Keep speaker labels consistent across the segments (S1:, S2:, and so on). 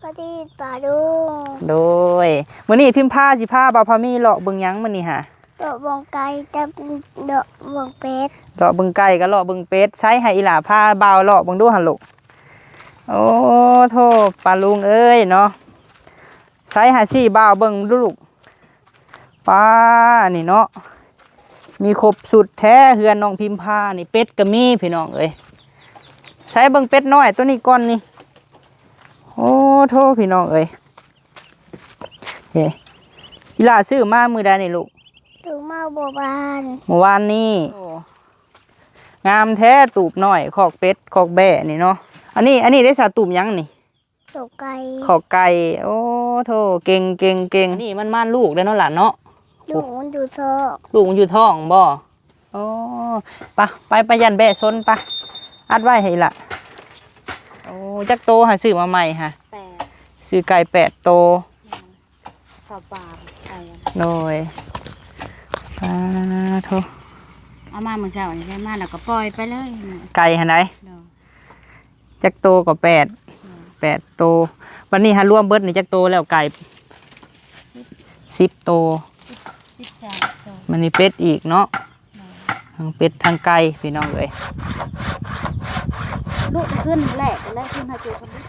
S1: ปฏิปาดุง
S2: โดยมื้อนี้พิมพ์ผ้าสิผ้าบ่าวพามีเลาะเบิ่งหยังมื้อนี้ฮะ
S1: ดอกบงไก่จะดอกบงเป็ด
S2: เลาะเบิ่งไก่ก็เลาะเบิ่งเป็ดใช้ให้อีหล่าผ้าบ่าวเลาะเบิ่งดูหั่นลูกโอ้โธ่ป้าลุงเอ้ยเนาะใช้หาซี่บ่าวเบิ่งดูลูกป้านี่เนาะมีครบสุดแท้เฮือนน้องพิมพ์ผ้านี่เป็ดก็มีพี่น้องเอ้ยใช้เบิ่งเป็ดน้อยตัวนี้ก่อนนี่โอ้โธ่พี่น้องเอ้ยเฮ้อีหล่าซื้อมามื้อใดนี่ลูก
S1: ถึงมาบัวบาน
S2: เมื่อวานนี้งามแท้ตูบน้อยขอกเป็ดขอกแบ่นี่เนาะอันนี้ได้สาตูบยังนี่
S1: ตกไก่
S2: ขอกไก่โอ้โธ่เก่งนี่มันม่านลูกได้เนาะหลานเนาะ
S1: ลูกมันอยู่ท้อง
S2: ลูกมันอยู่ท้องบ่โอ้ไปยันแบ่ซนปะอัดไว้ให้ล่ะโอ้จักโตหาซื้อมาใหม่ฮะ8ซื้อไก่8โต
S1: ปลาปลาไก่
S2: โดยโธ่
S1: เอามาเมื่อเช้านี่ได้มาแล้วก็ปล่อยไปเลย
S2: ไก่หันไหนจักโตก็8โตวันนี้ฮะรวมเบิดนี่จักโตแล้วไก่10โตมันนี่เป็ดอีกเนาะทั้งเป็ดทั้งไก่พี่น้องเลย
S1: ลูกขึ้นแหลกแล้วขึ้นหาจูคนนี้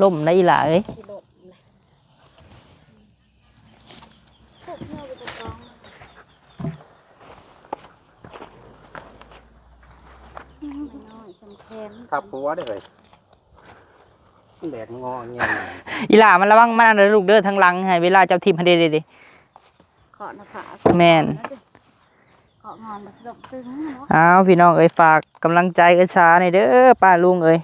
S2: ล่มได้อีหล่าเอ้ย
S3: ขับหัวได้เลยแดดงอเงี้ย
S2: อีหล่ามันระวังมันอันลูกเด้อทั้งหลังให้เวลาเจ้าทิมให้เด้
S1: เกาะหน้าผา
S2: แม่น
S1: เกาะงอนมาสบซึ้งเนาะ
S2: อ้าวพี่น้องเอ้ยฝากกำลังใจเอ้ยสาในเด้อป้าลุงเอ้ย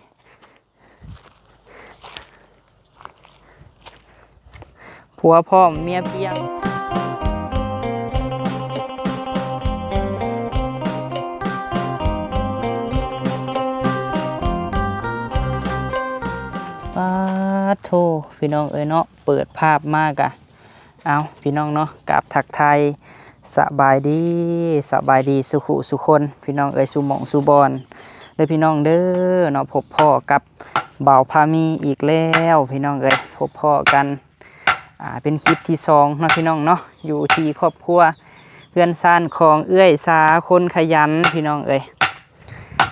S2: ผัวพ่อเมียเพียงป้าโทพี่น้องเอ้ยเนาะเปิดภาพมากอะเอาพี่น้องเนาะกับทักไทยสบายดีสุขุสุคนพี่น้องเอ้ยสุหม่องสุบอนเด้อพี่น้องเด้อเนาะพบพ่อกับบ่าวพามีอีกแล้วพี่น้องเอ้ยพบพ่อกันเป็นคลิปที่2เนาะพี่น้องเนาะอยู่ที่ครอบครัวเพื่อนซ่านของเอื้อยสาคนขยันพี่น้องเอ้ย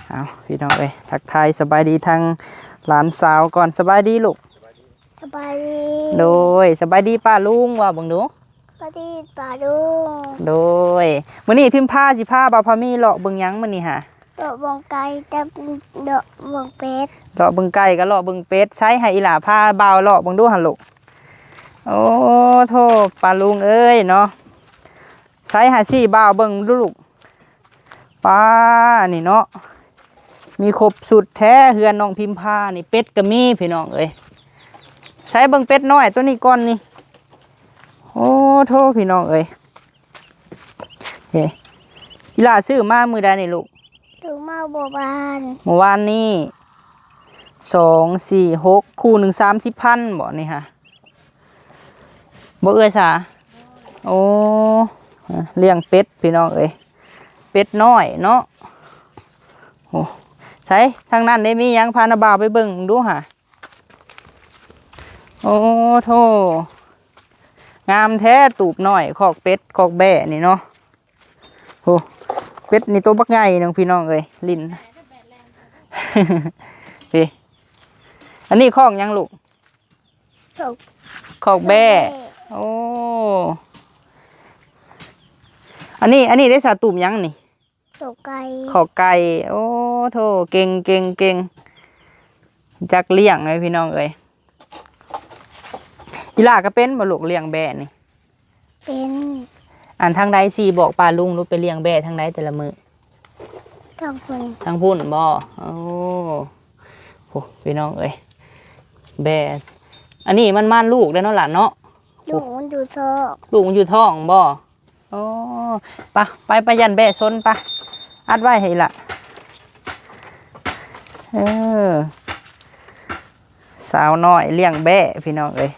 S2: เอาพี่น้องเอ้ยทักทายสบายดีทางหลานสาวก่อนสบายดีลูก
S1: สบายดี
S2: โดยสบายดีป้าลุงว่าบังดู
S1: ปฏิปาดุง
S2: โดยมื้อนี้พิมพ์ผ้าสิผ้าบ่าวพามีเลาะเบิ่งหยังมื้อนี้ฮะ
S1: ดอกบงไก่จะดอกบงเป็ด
S2: เลาะเบิ่งไก่ก็เลาะเบิ่งเป็ดใช้ให้อีหล่าผ้าบ่าวเลาะเบิ่งดูหั่นลูกโอ้โธ่ป้าลุงเอ้ยเนาะใช้หาซี่บ่าวเบิ่งดูลูกป้านี่เนาะมีครบสุดแท้เฮือนน้องพิมพ์ผ้านี่เป็ดก็มีพี่น้องเอ้ยใช้เบิ่งเป็ดน้อยตัวนี้ก่อนนี่โอ้โธ่พี่น้องเอ้ยเฮ้อีหล่าซื้อมามื้อใดนี่ลูก
S1: ถึงมาบัวบาน
S2: เมื่อวานนี้2 4 6คู่หนึ่ง30,000บ่นี่ฮะบ่เอ้ยสาโอ้เลี้ยงเป็ดพี่น้องเอ้ยเป็ดน้อยเนาะโอ้ใช่ทางนั้นได้มียังพานาบ่าวไปเบิ่งดูฮะโอ้โธ่งามแท้ตูบน้อยขอกเป็ดขอกแบ่นี่เนาะโอ้เป็ดนี่ตัวบักใหญ่น้องพี่น้องเอ้ยลิ้นพี่อันนี้ขอกยังลูกขอกแบ่โอ้อันนี้ได้สาตูบยังนี่
S1: ตกไก่
S2: ขอกไก่โอ้โธ่เก่งจักเลี้ยงเลยพี่น้องเอ้ยอีหล่าก็เป็นบ่ลูกเลี้ยงแบ่นี่
S1: เป็น
S2: อันทางใดสิบอกป้าลุงรู้ไปเลี้ยงแบ่ทางใดแต่ละมื้อ
S1: ทาง
S2: พุ่นบ่โอ้โหพี่น้องเอ้ยแบ่อันนี้มันม่านลูกได้เนาะหลานเนาะ
S1: ลูกมันอยู่ท้อง
S2: ลูกมันอยู่ท้องบ่โอ้ไปยันแบ่ซนปะอัดไว้ให้ล่ะสาวน้อยเลี้ยงแบ่พี่น้องเอ้ย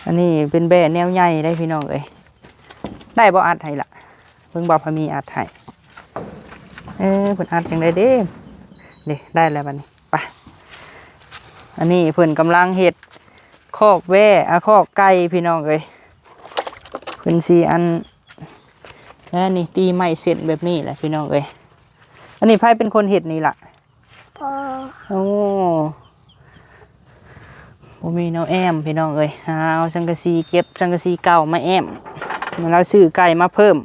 S2: อันนี้เป็นแบ่แนวใหญ่ได้พี่น้องเอ้ยได้บ่อัดให้ล่ะเพิ่งบ่พามีอัดให้ เพิ่นอัดจังไดเด้นี่ได้แล้วบัดนี้ไปอันนี้เพิ่นกำลังเฮ็ดคอกแว่คอกไก่พี่น้องเอ้ยเพิ่นสิอันแล้วนี่ตีไม้เสร็จแบบนี้แหละพี่น้องเอ้ยอันนี้ไผเป็นคนเฮ็ดนี่ล่ะ
S1: พอ
S2: โอ้บ่มีแนวแอมพี่น้องเอ้ยเอาสังกะสีเก็บสังกะสีเก่ามาแอมแล้วซื้อไก่มาเพิ่ม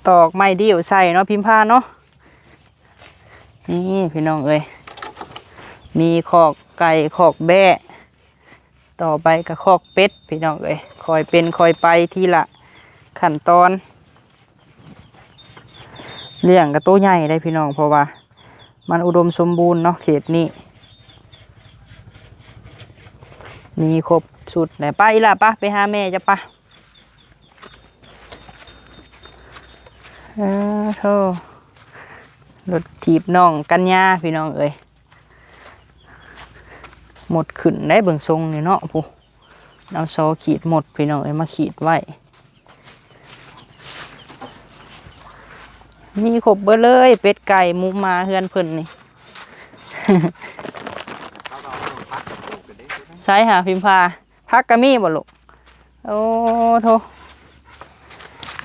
S2: ตอกไม้เดี่ยวใส่เนาะพิมพ์ผ้าเนาะนี่พี่น้องเอ้ยมีคอกไก่คอกแบะต่อไปก็คอกเป็ดพี่น้องเอ้ยคอยเป็นคอยไปทีละขั้นตอนเลี้ยงกับตัวใหญ่ได้พี่น้องเพราะว่ามันอุดมสมบูรณ์เนาะเขตนี้มีครบสุดไหนป้าอีล่ะป้าไปหาแม่จะป้าโธ่รถถีบน้องกัญญาพี่น้องเอ้ยหมดขึ้นได้เบิ่งทรงนี่เนาะผู้เอาซอขีดหมดพี่น้องเอ้ยมาขีดไว้มีครบเบอร์เลยเป็ดไก่หมูหมาเฮือนเพิ่นนี่ ใช่หาพิมพาพักกะมีบ่ลูกโอ้โธ่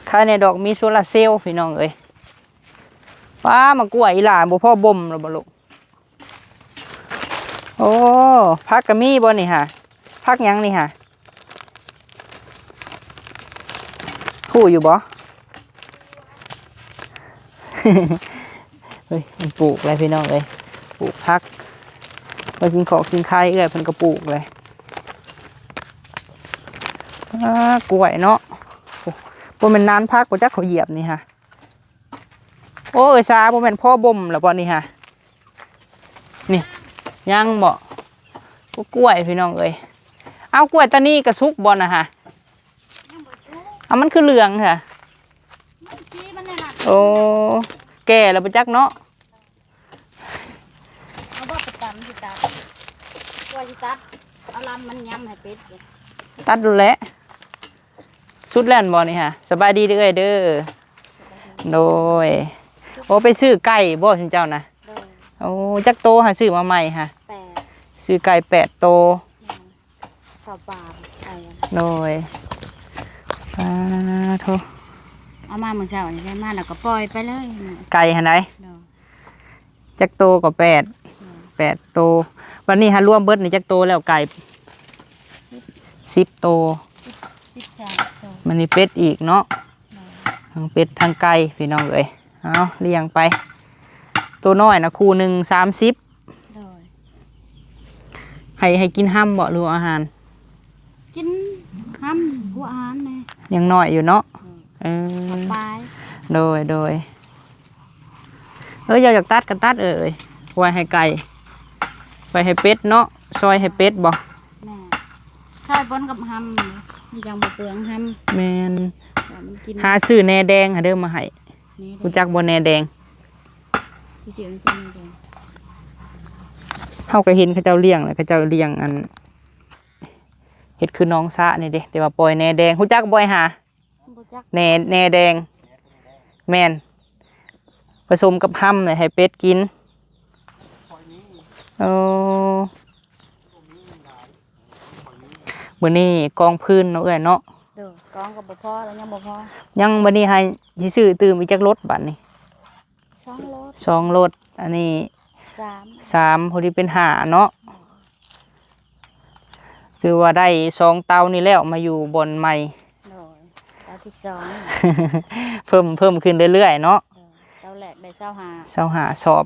S2: ค่ายในดอกมีโซลาร์เซลล์พี่น้องเอ้ยว้ามากล้วยอีหลานบ่พ่อบ่มแล้วบ่ลูกโอ้พักกะมีบ่นี่ฮะพักหยังนี่ฮะคู่อยู่บ่ เฮ้ยมันปลูกอะไรพี่น้องเอ้ยปลูกพักว่าสิงขอกสิงไข่เอ้ยเพิ่นก็ปลูกเลยกล้วยเนาะบ่แม่นนานพักบ่จักเขาเหยียบนี่ฮะโอ้ยซาบ่แม่นพ่อบ่มแล้วบ่นี่ฮะนี่ยังบ่กล้วยพี่น้องเอ้ยเอากล้วยตานี้ก็สุกบ่น่ะฮะเอามันคือเหลืองค่ะโอ้แก่แล้วบ่จักเนาะ
S4: เอาบ่ประจำสิตัดตัวสิตัดเอาลำมันย้ำให้เป็ดเลย
S2: ตัดดูแลสุดแล่นบ่นี่ฮะสบายดีเด้อเด้อโดยโอ้ไปซื้อไก่บ่ถึงเจ้านะ
S4: โดย
S2: โอ้จักโตหาซื้อมาใหม่ฮะ
S4: 8
S2: ซื้อไก่8โต
S4: ข้าวปลาไก่
S2: โดยโท
S4: เอามาเมื่อเช้านี่ได้มาแล้วก็ปล่อยไปเลย
S2: ไก่หันไหน
S4: โดย
S2: จักโตก็8โตวันนี้ฮะรวมเบิดนี่จักโตแล้วไก่10โต
S4: 13โต
S2: มันนี่เป็ดอีกเนาะทั้งเป็ดทั้งไก่พี่น้องเอ้ยเอาเลี้ยงไปตัวน้อยนะคู่หนึ่ง30
S4: โดย
S2: ให้กินห้ำบ่หรืออาหาร
S4: กินห้ำหัวอาหารเลย
S2: ยังน้อยอยู่เนาะ
S4: ปลาย
S2: โดยอยากตัดกันตัดไว้ให้ไก่ไว้ให้เป็ดเนาะซอยให้เป็ดบ่
S4: แม่ชายบนกับห้ำมันยังบ่เปลืองห้
S2: แม่น
S4: ำแต่มันกิน
S2: หาซื้อแหนแดงหาเด้อมาให้
S4: นี่
S2: รู้จักบ่แหนแดง
S4: พี่เสียงซินี่เลย
S2: เฮาก็เห็นเขาเจ้าเลี้ยงแล้วเขาเจ้าเลี้ยงอันเฮ็ดคือน้องซะนี่เด้แต่ว่าปล่อยแหนแดงรู้จักบ่หา
S4: บ่จัก
S2: แหนแดงแม่นผสมกับห้ำเลยให้เป็ดกินโอ้มื้อนี้กองพื้นเนาะเอ้ยเนาะ
S4: เด้อกองก็บ่พอแล้วยังบ่พอ
S2: ยังมื้อนี้ให้สิซื้อตื่มอีกจักรถบัดนี้
S4: 2โล
S2: 2รถอันนี้
S4: 3
S2: 3พอดีเป็น5เนาะคือว่าได้2เตานี่แล้วมาอยู่บนใหม่
S4: โดยเตาที่2
S2: เพิ่มขึ้นเรื่อยๆเนาะ
S4: เตาแรกได้25
S2: 25สอบ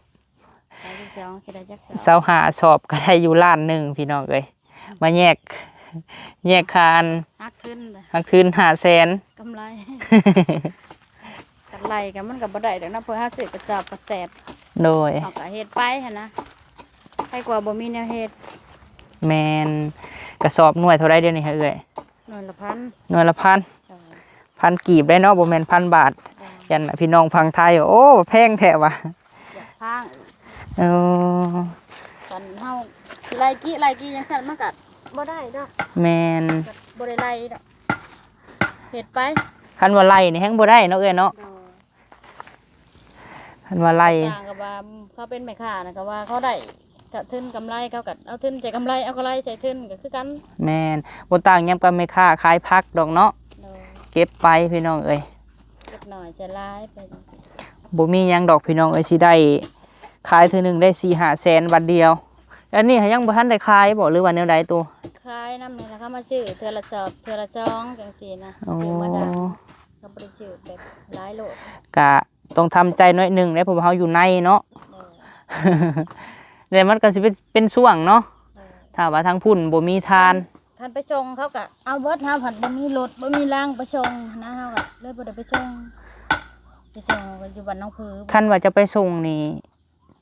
S4: เตาที่2ก็ได้จัก
S2: 25สอบก็ได้อยู่ล้านหนึ่งพี่น้องเอ้ยมาแยกคาน
S4: หักขึ้นเลย
S2: หักคืน500,000
S4: กำไร กำไรกันมันก็บ่ได้ดอกนะเพิ่นหาซื้อกระสอบกระแสบ
S2: โดย
S4: เฮาก็เฮ็ดไปหั่นนะใครกว่าบ่มีแนวเฮ็ด
S2: แมนกระสอบหน่วยเท่าไรเดี๋ยวนี้เอ้ย
S4: หน่วยละพัน
S2: หน่วยละพัน
S4: โดย
S2: พันกีบได้เนาะบ่แม่น1,000 บาท
S4: โดย
S2: ยันพี่น้องฟังไทยโอ้แพงแท้ว่ะ
S4: อยากพาง
S2: เออ
S4: กันเฮาสิไล่กี้จังซั่นมันก็บ่ได้ดอก
S2: แมน
S4: บ่ได้ไล่ดอกเฮ็ดไป
S2: คันว่าไล่นี่แฮงบ่ได้เนาะเอ้ยเนาะ
S4: โดย
S2: คันว่าไล่
S4: ต่างกับว่าเขาเป็นแม่ค้านะก็ว่าเขาได้กะทึนกำไรเขาก็เอาทึนใจกำไรเอากำไรใส่ทึนก็คือกัน
S2: แม่นบ่ต่างหยังกับแม่ค้าขายผักดอกเนาะ
S4: โดย
S2: เก็บไปพี่น้องเอ้ย
S4: เก็บหน่อยจะร้ายไปจังซี่
S2: บ่มีหยังดอกพี่น้องเอ้ยสิได้ขายเทื่อหนึงได้ 4-5 แสนบัดเดียวอันนี้ยังบ่ทันได้ขายบ่หรือว่าแนวใดตัว
S4: ขายน้ำนี่แล้วเขามาซื้อเทื่อละสอบเทื่อละจองจังซี่นะ
S2: อ๋อ
S4: ซื้อมาดังเขาบ่ได้ซื้อแบบหลายโลด
S2: ก็ต้องทำใจหน่อยหนึงเด้เพราะว่าเฮาอยู่ในเนาะ
S4: โดย
S2: แต่มันก็สิเป็นช่วงเนาะ
S4: โดย
S2: ถ้าว่าทางพุ่นบ่มีทาน
S4: ท่านไปชงเขาก็เอาเบิดเฮาผัดบ่มีรถบ่มีรางไปชงนะเฮาก็เลยบ่ได้ไปชงก็อยู่บ้านน้องผือ
S2: คันว่าจะไปส่งนี่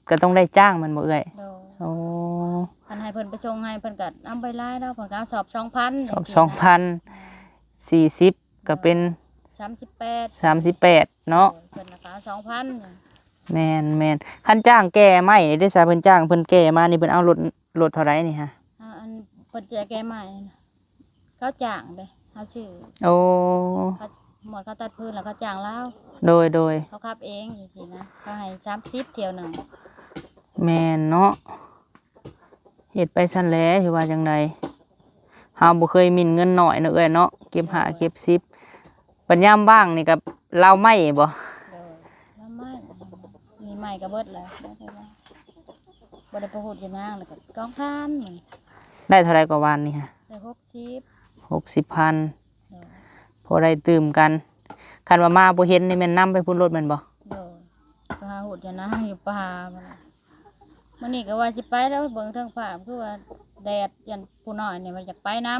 S2: ก็ต้องได้จ้างมันบ่เอ่ย
S4: โดย
S2: โอ้
S4: คันให้เพิ่นไปชงให้เพิ่นก็เอาไปหลายแล้วเพิ่นก็เอาสอบ 2,000
S2: สอบ2,040ก็เป็น
S4: 38
S2: 38เนาะ
S4: เพิ่นก็เอา 2,000
S2: แม่นคันจ้างแก่ไม้นี่ได้ซะเพิ่นจ้างเพิ่นแก่มานี่เพิ่นเอารถเท่าไหร่นี่ฮะ
S4: อันเพิ่นจะแก้ใหม่นะเขาจ้างเด้เฮาซื้อ
S2: โอ้
S4: เขาหมดเขาตัดพื้นแล้วเขาจ้างแล้ว
S2: โดย
S4: เขาขับเองจังซี่นะเขาให้30เที่ยวหนึง
S2: แม่นเนาะเฮ็ดไปซั่นแหละสิว่าจังไดเฮาบ่เคยหมิ่นเงินน้อยเนาะเอ้ยเนาะเก็บ5เก็บ10ปัญญามบ้างนี่กับลาวไม้บ่
S4: โดยแล้วไม่มีใหม่ก็เบิดแล้วบ่ได้ไปพูดอยู่นางแล้วก็กองพัน
S2: ได้เท่าไหร่กว่าวันนี่ฮะ
S4: ได้60
S2: 60,000
S4: โดย
S2: พอได้ตื่มกันคันว่ามาบ่เห็นนี่แม่นนํไปพุ่นรถแม่นบ่
S4: โดยไปหาหูดอยู่นางอยู่ป่ามาล่ะมื้อนี้ก็ว่าสิไปแล้วเบิ่งเทิงฟ้าคือว่าแดดยันผู้น้อยนี่มันอยากไปน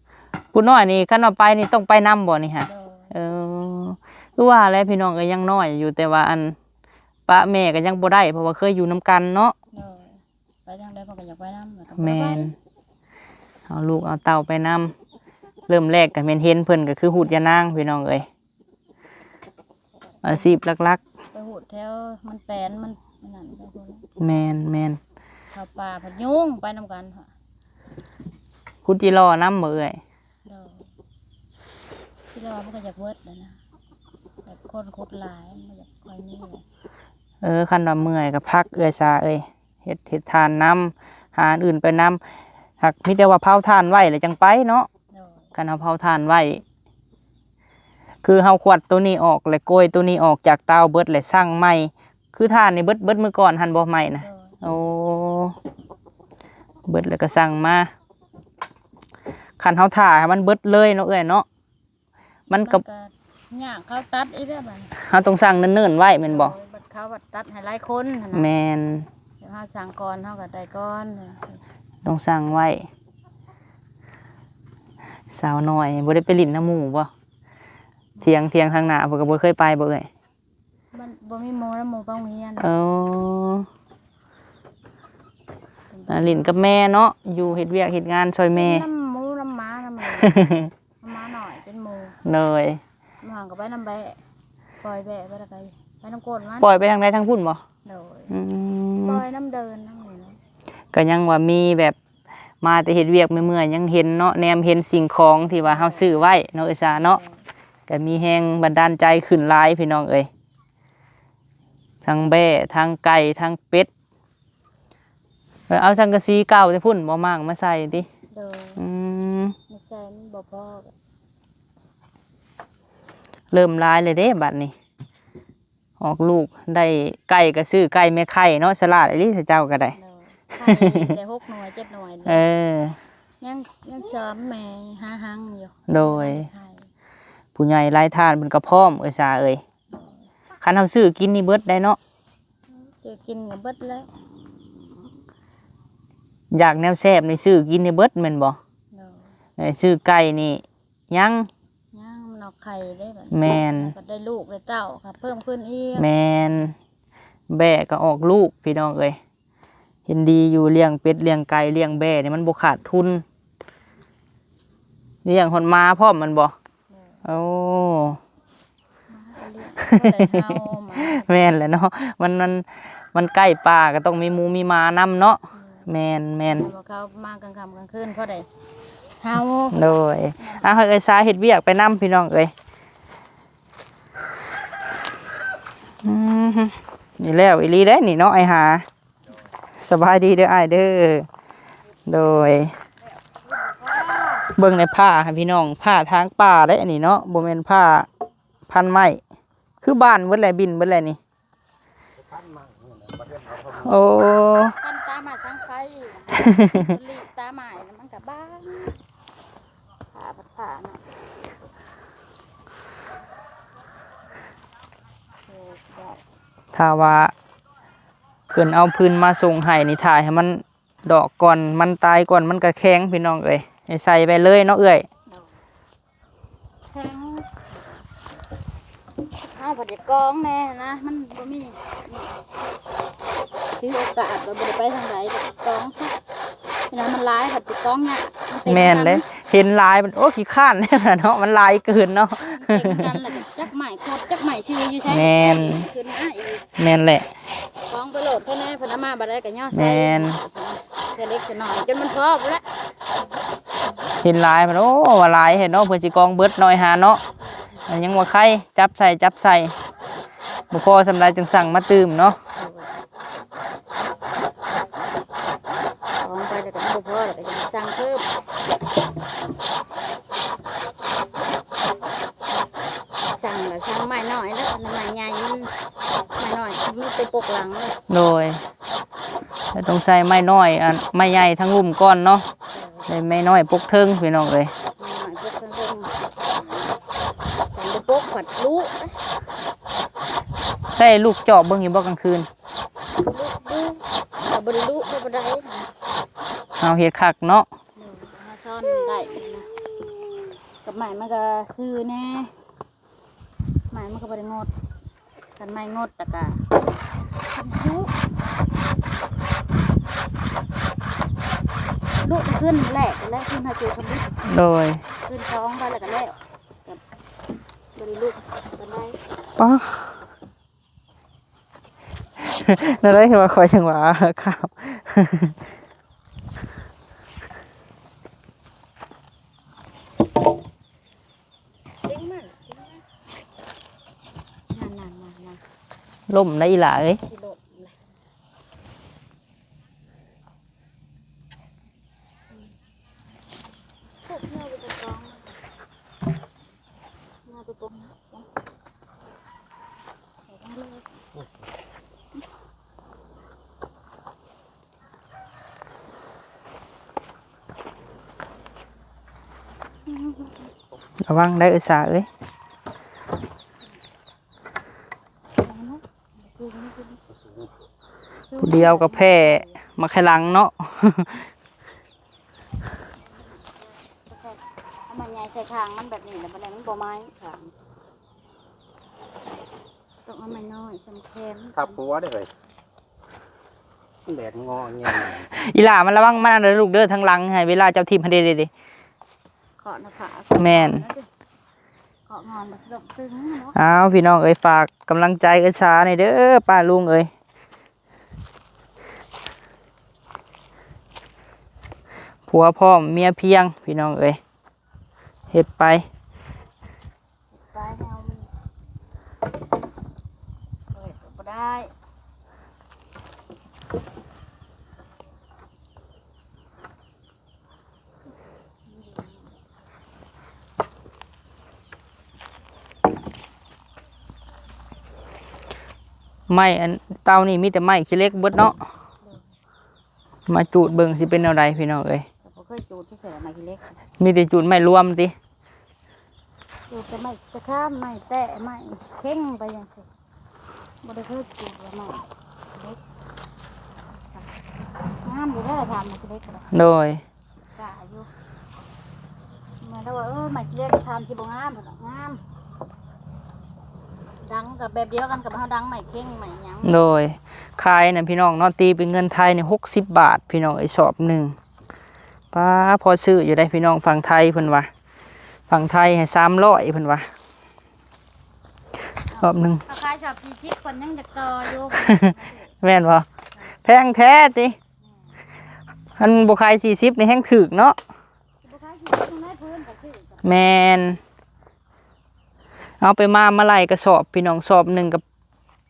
S4: ำ
S2: ผู้น้อยนี่คันว่าไปนี่ต้องไปนํบ่นี่ฮะ
S4: โดย
S2: คือว่าแล้วพี่น้องก็ยังน้อยอยู่แต่ว่าอันป้าแม่ก็ยังบ่ได้เพราะว่าเคยอยู่นํกันเนาะ
S4: โดยไปทางใดเพิ่นก็อยากไปนำแล้วก็บ่
S2: แม่
S4: ไป
S2: นเอาลูกเอาเต้าไปนํเริ่มแรกก็แม่นเห็นเพิ่นก็คือหูดยานางพี่น้องเอ้ยอาชีพหลัก
S4: ไปหูดแถวมันแปลนมันนั่นไปพูด
S2: ๆแม่น
S4: เข้าป่าผัดยุงไปนำกันค่ะ
S2: คุดจิรอนํบ่เอ้ย
S4: โดยที่รอมันก็อยากเวิร์ดเลยนะแบบคนขุดหลายมันอยากคอยนี่เลย
S2: คันว่าเมื่อยก็พักเอ้ยซาเอ้ยเฮ็ดทานนํหาอันอื่นไปนํหากมีแต่ว่าเผาทานไว้แล้วจังไปเนาะ
S4: โดย
S2: คันเฮาเผาทานไว้คือเฮาขวัดตัวนี้ออกแล้วโกยตัวนี้ออกจากเตาเบิดแล้วสั่งใหม่คือทานนี่เบิดมื้อก่อนหั่นบ่ใหม่นะ
S4: โดย
S2: โอ้เบิดแล้วก็สั่งมาคันเฮาถ่าให้มันเบิดเลยเนาะเอ้ยเนาะมันก็
S4: ยากเขาตัดอีกแล้วมัน
S2: เฮาต้องสั่งเนิ่นๆไว้แม่นบ่
S4: บัดเขาบัดตัดให้หลายคนหั่นน่ะ
S2: แม่น
S4: เดี๋ยวเขาสั่งก่อนเขาก็ได้ก่อน
S2: ต้องสั่งไว้สาวน้อยบ่ได้ไปลิ้นน้ำหมู่บ่เถียงทางหน้าเพิ่นก็บ่เคยไปบ่เอ้ย
S4: มันบ่มีโมแล้วโมป้องเฮียน
S2: ลิ้นกับแม่เนาะอยู่เฮ็ดเวียกเฮ็ดงานช่วยแม่
S4: น้ำหมูน้ำหมาน้ำหมู น้ำหมาหน่อยเป็นหมู
S2: เลย
S4: หมาก็ไปน้ำแบะปล่อยแบะไปแล้วก็ไปน้ำโกนมัน
S2: ปล่อยไปทางใดทางพุ่นบ่
S4: โดย
S2: อืม
S4: ปล่อยน้ำเดินน้ำนี่นะ
S2: ก็ยังว่ามีแบบมาแต่เฮ็ดเวียกเมื่อยๆยังเห็นเนาะแนมเห็นสิ่งของที่ว่าเฮาซื้อไว้เนาะเอ้ยซาเนาะก็มีแฮงบันดาลใจขึ้นหลายพี่น้องเอ้ยทั้งแบ้ทั้งไก่ทั้งเป็ดเอาสังกะสีเก่าแต่พุ่นบ่มากมาใส่ติ
S4: โดย
S2: อืม
S4: ไม่ใช่มันบ่พอ
S2: เริ่มหลายเลยเด้บัดนี้ออกลูกได้ไก่ก็ซื้อไก่แม่ไข่เนาะฉลาดอีหลีเจ้าก็ได้
S4: โดยไข่ได้6 หน่วย 7 หน่วย
S2: เออ
S4: ยังซ้อมแม่หาหังอยู่
S2: โดย
S4: ไข่
S2: ผู้ใหญ่หลายทานมันก็พร้อมเอ้ยซาเอ้ยคันเฮาซื้อกินนี่เบิดได้เนาะ
S4: จะกินกับเบิดแล้ว
S2: อยากแนวแซ่บนี่ซื้อกินนี่เบิดแม่นบ่
S4: โดย
S2: ซื้อไก่นี่ยัง
S4: ย่างมันออกไข่ได้แบบ
S2: แม่น
S4: ก็ได้ลูกได้เต้าค่ะเพิ่มขึ้นอีก
S2: แม่นแบ่ก็ออกลูกพี่น้องเอ้ยเห็นดีอยู่เลี้ยงเป็ดเลี้ยงไก่เลี้ยงแบ่นี่มันบ่ขาดทุนเลี้ยงคนมาพร้อมมันบ่โอ้
S4: ก็ได้เฮามา
S2: แม่นแหละเนาะมันใกล้ป่าก็ต้องมีหมูมีหมานํเนาะแม่น
S4: พอเขามากลางค่ำกลางคืนเพราะได้เฮา
S2: โดยให้เอ้ยสาเฮ็ดเวียกไปนํพี่น้องเอ้ย นี่แล้วอีหลีได้นี่เนาะไอหาสบายดีเด้ออ้ายเด้อโดยเบิ่งในผ้าค่ะพี่น้องผ้าทางป่าได้อันนี้เนาะบ่แม่นผ้าพันไม้คือบ้านเบิดแหละบินเบิดแหละนี่โอ้
S4: ตั้นตาหมาทั้งไฟลีตาหมายมันกับบ้านผ่าเนาะ
S2: ถ้าว่าเพิ่นเอาพื้นมาส่งให้นี่ถ่ายให้มันดอกก่อนมันตายก่อนมันก็แข็งพี่น้องเอ้ยให้ใส่ไปเลยเนาะเอ้ย
S4: แทงเอาผัดกองแน่นะมันบ่มีคือโอกาสเราบ่ได้ไปทางไหนกองซะเวลามันร้ายผัดกองเนี่ย
S2: แม่นเลยเห็นลายมันโอ้ขี้ข้านแน่เนาะมันลายเกินเนาะ
S4: เต็มกันแหละจักใหม่โคตรจักใหม่ชื่ออยู่ใช่
S2: แม่น
S4: คือหน้าอีก
S2: แม่นแหละ
S4: กองไปโหลดแค่แน่พนักมาบัดได้กับย่อใส่
S2: แม่น
S4: เพื่อเล็กจะหน่อยจนมันพอไปแล้ว
S2: เห็นลายมันโอ้ว่าลายเห็นเนาะเพิ่นสิกองเบิดหน่อยหาเนาะอันยังว่าใครจับใส่บ่พอสำหรับจังสั่งมาตื่มเนาะ
S4: กองไปแล้วก็บ่พอแล้วก็ยังสั่งเพิ่มสั่งแล้วสั่งใหม่หน่อยแล้วใหม่ใหญ่มันใหม่หน่อยไม่ไปปกหลังเลย
S2: โดยแล้วต้องใส่ไม้น้อยอันไม้ใหญ่ทั้งลุ่มก้อนเนาะได้ไม้น้อยปกเทิงพี่น้องเอ้ย
S4: หน่อยพวกเครื่องแต่งปกผัดลูก
S2: ได้ลูกเจาะเบิ่งอยู่บ่กลางคืน
S4: ลูกแต่บริลูกก็บ่ได้
S2: เอาเฮ็ดคักเนาะ
S4: มาซ่อนได้นะกับใหม่มันก็ซื้อแน่ใหม่มันก็บริงดกันไม่งดแต่กะลูกจะขึ้นแหลกแล้วขึ้นหาจูคนนี้
S2: โดย
S4: ขึ้นท้องไปแล้วก็แล้วกับบริลูกกันได้
S2: ป๊า นั่นได้คือว่าคอยจังหวะครับ
S4: จริงมั้ยนั่น
S2: ล่มได้อีหล่าเอ้ย
S4: ที่โดดเลยพวกเนื้อไปตะกองเนื้อไปปรุง
S2: ระวังได้อุตสาห์เอ้ยผู้เดียวกับแพร่มาแค่หลังเนาะ
S4: ถ้ามันใหญ่ใส่คางมันแบบนี้แล้วมันบ่ไม้คางต้องเอาไม้น้อยสำคัญ
S3: ทับหัวได้เลยมันแดดงอเงี้ย
S2: อีหล่ามันระวังมันอันเด้อลูกเด้อทางหลังให้เวลาเจ้าทีมให้เด้
S4: เกาะหน้าผา
S2: แม่น
S4: เกาะงอนแบบสดซึ้งเนาะ
S2: อ้าวพี่น้องเอ้ยฝากกำลังใจเอ้ยสาหน่อยเด้อป้าลุงเอ้ยผัวพร้อมเมียเพียงพี่น้องเอ้ยเฮ็ดไป
S4: ไปเอามันเปิดก็ได้
S2: ไม้อันเตานี่มีแต่ไม้ขี้เล็กเบิดเนาะมาจูดเบิ่งสิเป็นแนวใดพี่น้องเอ้ย
S4: แต่ผมเคยจูดที่เกิดมาทีเล็ก
S2: มีแต่จูดไม้รวมติ
S4: จูดแต่ไม่ตะข้ามไม่แตะไม่เข่งไปอย่างนี้บ่ได้เคยจูดแล้วไม่เล็กงามอยู่ได้ทำมาทีเล็กเลย
S2: โดย
S4: กะอยู่มาแล้วว่าไม่ทีเล็กทำที่บ่งามหรอกงามดังกับแบบเดียวกันกับเขาดังไม่เข่งไม่หยัง
S2: โดยขายน่ะพี่น้องเนาะตีเป็นเงินไทยนี่60 บาท พี่น้องไอ้สอบหนึ่งป้าพอซื้ออยู่ได้พี่น้องฝั่งไทยเพิ่นว่าฝั่งไทยให้300เพิ่นว่าสอบหนึ่ง
S4: ถ้าขายชอบสีทิพย์คนยังจะต่ออยู่
S2: แม่นบ่แพงแท้ติอันบ่ขาย40นี่แฮงถูกเนาะ
S4: บ่ขายสีทิพย์ในพื้นก็คือ
S2: แม่นเอาไปมาไล่กระสอบพี่น้องสอบหนึ่งกับ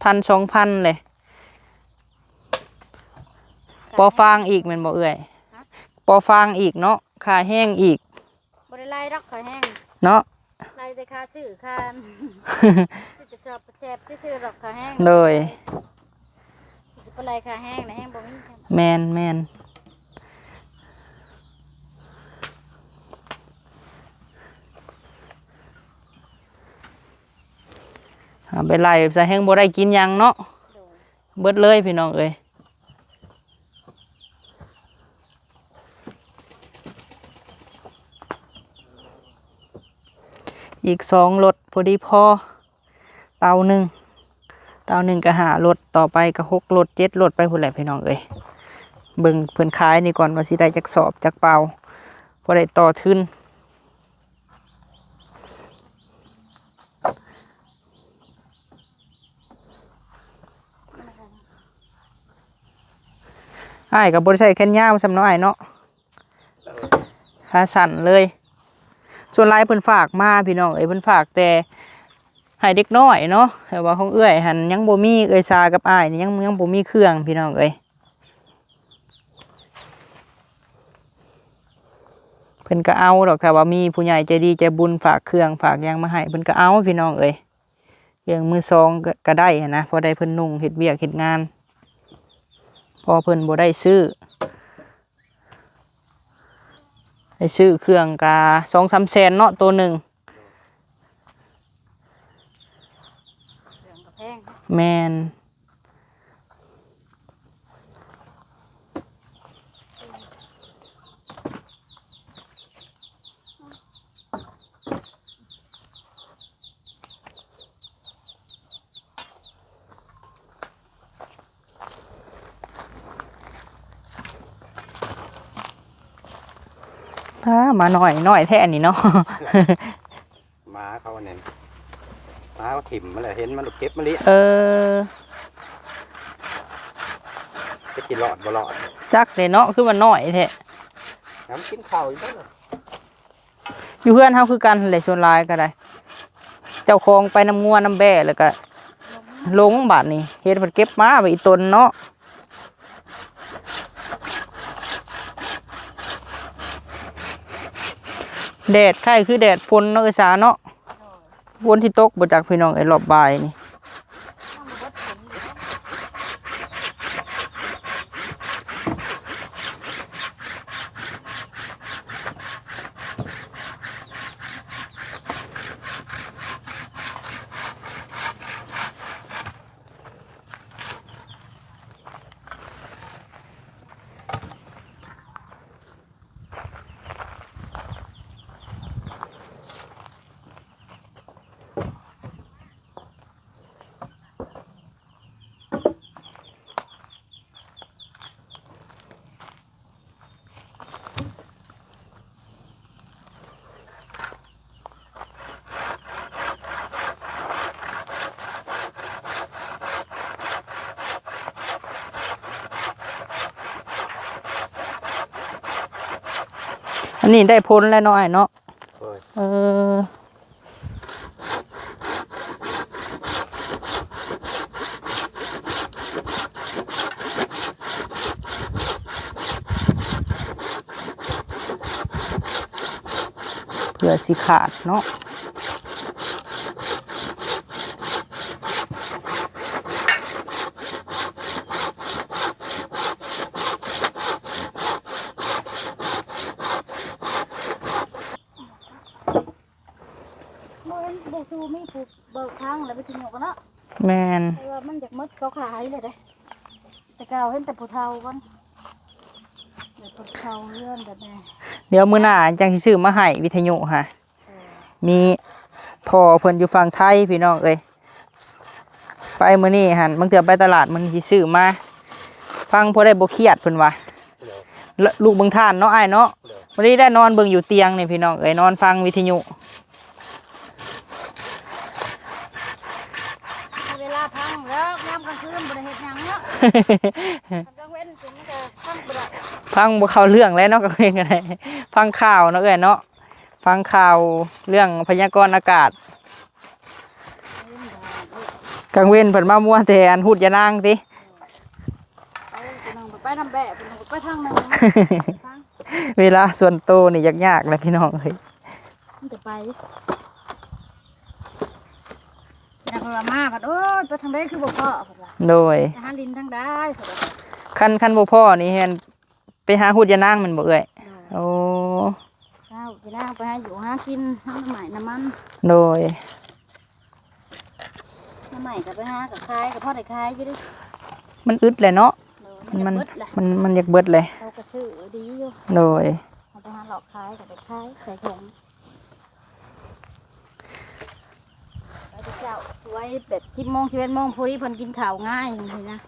S2: 1,000 2,000เลย ปอฟางอีกแม่นบ่เอื้อยปอฟางอีกเนาะค่าแห้งอีก
S4: บ่ได้ไล่ดอกค่าแห้ง
S2: เนาะ
S4: ไล่แต่ค่าชื่อค่า สิจะชอบแซ่บซื่อๆดอกค่าแห้ง
S2: เลย
S4: สิบ่ไล่ค่าแห้งนะแห้งบ่มี
S2: แมนเอาไปไล่ใส่แห้งบ่ได้กินหยังเนาะเบิดเลยพี่น้องเอ้ยอีก2รถพอดีพอเตาหนึ่งก็5รถต่อไปก็6รถ7รถไปพุ่นแหละพี่น้องเอ้ยเบิ่งเพิ่นขายนี่ก่อนว่าสิได้จักสอบจักเปล่าบ่ได้ต่อทุนอ้ายก็บ่ได้ใช้แขนยาวซำเนาะอ้ายเนาะขาสั่นเลยส่วนหลายเพิ่นฝากมาพี่น้องเอ้ยเพิ่นฝากแต่ให้เด็กน้อยเนาะแต่ว่าของเอื้อยหันยังบ่มีเอื้อยซากับอ้ายนี่ยังบ่มีเครื่องพี่น้องเอ้ยเพิ่นก็เอาดอกถ้าว่ามีผู้ใหญ่ใจดีใจบุญฝากเครื่องฝากหยังมาให้เพิ่นก็เอาพี่น้องเอ้ยเครื่องมือสองก็ได้หั้นนะพอได้เพิ่นนุ่งเฮ็ดเวียกเฮ็ดงานพอเพิ่นบ่ได้ซื้อเครื่องกะ2-3 แสนเนาะตัวหนึ่ง
S4: แพง
S2: แมนมาหน่อยแท้นี่เนาะ
S3: ม้าเขาเนี่ยม้าเขาถิ่มมาเลยเห็นมันเก็บมาเลี้ย จะกินหลอดบ่หลอด
S2: จักเลยเนาะคือมันน้อยแท้
S3: น้ำกินข้าวอยู่บ้าง
S2: อยู่เพื่อนเฮาคือกันเลยส่วนหลายก็ได้ เจ้าของไปน้ำงัวน้ำแบ่แล้วก็ลงบาดนี่เฮ็ดเพิ่นเก็บมาไปอีตนเนาะแดดไข่คือแดดฝนเนาะเอ้ยสาเนาะฝนที่ตกบ่จักพี่น้องไอ้รอบบ่ายนี่อันนี้ได้พ้นแล้วเนาะไอ้เนาะเพื่อสิขาดเนาะ
S4: มีผู้เบิกทางแล้วไปถึงหยกกันเนาะ
S2: แมน
S4: แต่ว่ามันจากมดเขาขายเลยเด้แต่เก่าเห็นแต่ผู้เฒ่าก่อนเดี๋ยวผู้เฒ่าเลื่อนแบบนี้
S2: เดี๋ยวมื้อหน้าจังสิซื้อมาให้วิทยุค่ะมีพ่อเพิ่นอยู่ฝั่งไทยพี่น้องเอ้ยไปมื้อนี้หั่นบางเทื่อไปตลาดมันสิซื้อมาฟังพอได้บ่เครียดเพิ่นว่าลูกเบิ่งท่านเนาะอ้ายเนาะวันนี้ได้นอนเบิ่งอยู่เตียงนี่พี่น้องเอ้ยนอนฟังวิทยุ
S4: เวลาพังแล้วยามกลางคืนบ่ได้เฮ็ดหยังเนาะ กลางเว้นถึงจะพังบ่ได้
S2: ฟังบ่เข้าเรื่องแล้วเนาะก็เป็นกันได้ฟังข่าวเนาะเอ้ยเนาะฟังข่าวเรื่องพยากรณ์อากาศกลางเว้นเพิ่นมามั่วแต่อันฮูดยานางติ
S4: ไปพี่น้องไป นำแบบไปทางนึง
S2: เวลาส่วนโตวนี่ยากๆเลยพี่น้องเฮ้ย
S4: มันจะไปนักละมาผัดโอ้ยไปทางใดคือบ่พ่อผัดว่า
S2: โดย
S4: จะหาดินทางใดผัดว่า
S2: คันบ่พ่อนี่เห็นไปหาหุดยานางมันบ่เอ้ยโอ้
S4: เจ้าจะได้ไปหาอยู่หากินหาน้ำใหม่น้ำมัน
S2: โดย
S4: น้ำใหม่กับไปหากับคายกับพ่อได้คายอยู่ดิ
S2: มันอึดเลยเนาะ
S4: มั
S2: มัน น
S4: จะเบิดแหละ
S2: มันอยากเบิดเลย
S4: เราก็ซื้อดีอยู่
S2: โดย
S4: เอาไปหาหลอกคายกับไปคายใส่ถุงไปเจ้าไว้แบบ10 โมง 11 โมงพอดีเพิ่นกินข้าวง่ายอย่างนี้นะ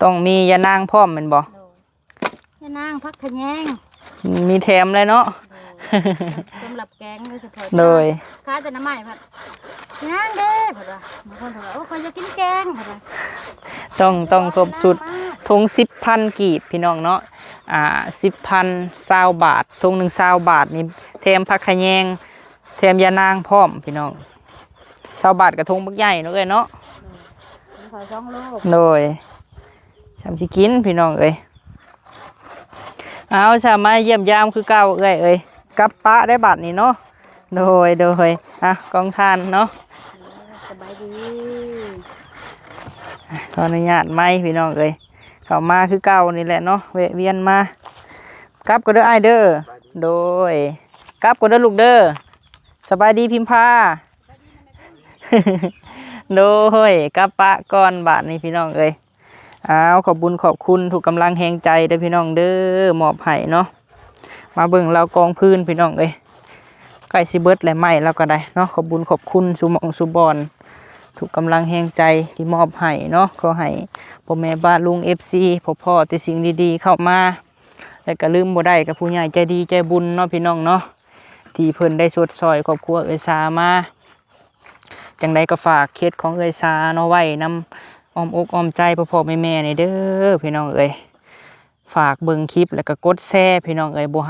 S2: ต้องมียานางพร้อมแม่นบ่
S4: โดยแม่นางพักขะแยง
S2: มีแถมเลยเนาะ
S4: สำหรับแกงเลยเฉพาะ
S2: โดย
S4: ข้าแต่น้ำใหม่ผัดย่างเด้ผัดว่าบางคนผัดว่าโอ้คอยจะกินแกงผัดว่า
S2: ต้องครบสุดถุง10,000กีบพี่น้องเนาะ10,000 20 บาทถุงหนึ่ง20 บาทนี่แถมผักขะแยงแถมยานางพร้อมพี่น้อง20 บาทกับถุงบักใหญ่เนาะเอ้ยเนาะ
S4: ขอย2 โล
S2: โดยชำสิกินพี่น้องเอ้ยเอาชามาเยี่ยมยามคือเก่าเอ้ยกับปะได้บัตรนี่เนาะโดยกองทานเนาะ
S4: สบายดี
S2: ขออนุญาตไหมพี่น้องเอ้ยเข้ามาคือเก่านี่แหละเนาะแวะเวียนมากับก็เด้อไอายเด้อโดยกับก็เด้อลูกเด้อสบายดีพิมพา โดยกับปะก่อนบาทนี่พี่น้องเอ้ยเอาขอบบุญขอบคุณถูกกำลังแหงใจเด้อพี่น้องเด้อมอบให้เนาะมาเบิ่งเรากองพื้นพี่น้องเอ้ยใกล้สิเบิดและไหม้แล้วก็ได้เนาะขอบบุญขอบคุณสุหมองสุบอนถูกกำลังแหงใจที่มอบให้เนาะขอให้พ่อแม่บ้านลุง FC พ่อแต่สิ่งดีๆเข้ามาแล้วก็ลืมบ่ได้กับผู้ใหญ่ใจดีใจบุญเนาะพี่น้องเนาะที่เพิ่นได้สดซอยครอบครัวเอ้ยสามาจังใดก็ฝากเคสของเอ้ยสาเนาะไว้นำอ้อมอกอ้อมใจพ่อแม่นี่เด้อพี่น้องเอ้ยฝากเบิ่งคลิปแล้วก็กดแชร์พี่น้องเอ้ยบ่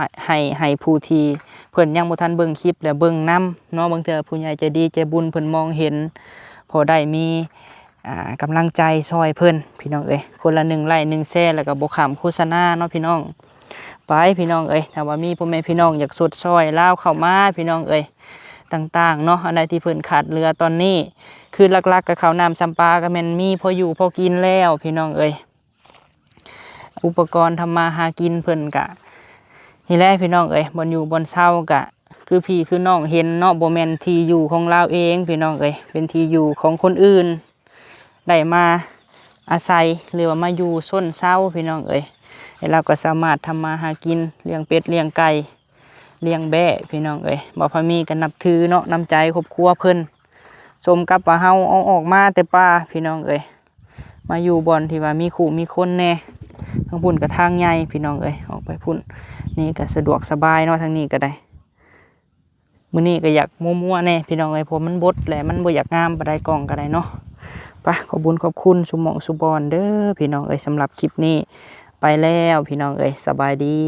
S2: ให้ผู้ที่เพิ่นยังบ่ทันเบิ่งคลิปแล้วเบิ่งนํเนาะบางเทื่อผู้ใหญ่ใจดีใจบุญเพิ่นมองเห็นพอได้มีกำลังใจซอยเพิ่นพี่น้องเอ้ยคนละ1 ไลค์ 1 แชร์แล้วก็บ่ข้ามโฆษณาเนาะพี่น้องไปพี่น้องเอ้ยถ้าว่ามีพ่อแม่พี่น้องอยากสดซอยลาวเข้ามาพี่น้องเอ้ยต่างๆเนาะอันใดที่เพิ่นขาดเรือตอนนี้คือหลักๆกับข้าวน้ำจำปาก็แม่นมีพออยู่พอกินแล้วพี่น้องเอ้ยอุปกรณ์ทำมาหากินเพิ่นกะนี่แหละพี่น้องเอ้ยบ่อยู่บ่เช่ากะคือพี่คือน้องเห็นเนาะบ่แม่นที่อยู่ของเราเองพี่น้องเอ้ยเป็นที่อยู่ของคนอื่นได้มาอาศัยหรือว่ามาอยู่ส้นเช่าพี่น้องเอ้ยเราก็สามารถทำมาหากินเลี้ยงเป็ดเลี้ยงไก่เลี้ยงแบะพี่น้องเอ้ยบ่พอมีก็นับถือเนาะน้ำใจครอบครัวเพิ่นสมกับว่าเฮาเอาออกมาแต่ป่าพี่น้องเอ้ยมาอยู่บ่อนที่ว่ามีขู่มีคนแน่ทางพุ่นกับทางใหญ่พี่น้องเอ้ยออกไปพุ่นนี่ก็สะดวกสบายเนาะทางนี้ก็ได้มื้อนี้ก็อยากมั่วๆแน่พี่น้องเอ้ยเพราะมันบดแหละมันบ่อยากงามปานใดกล่องก็ได้เนาะไปขอบคุญขอบคุณสุหม่องสุบอนเด้อพี่น้องเอ้ยสำหรับคลิปนี้ไปแล้วพี่น้องเอ้ยสบายดี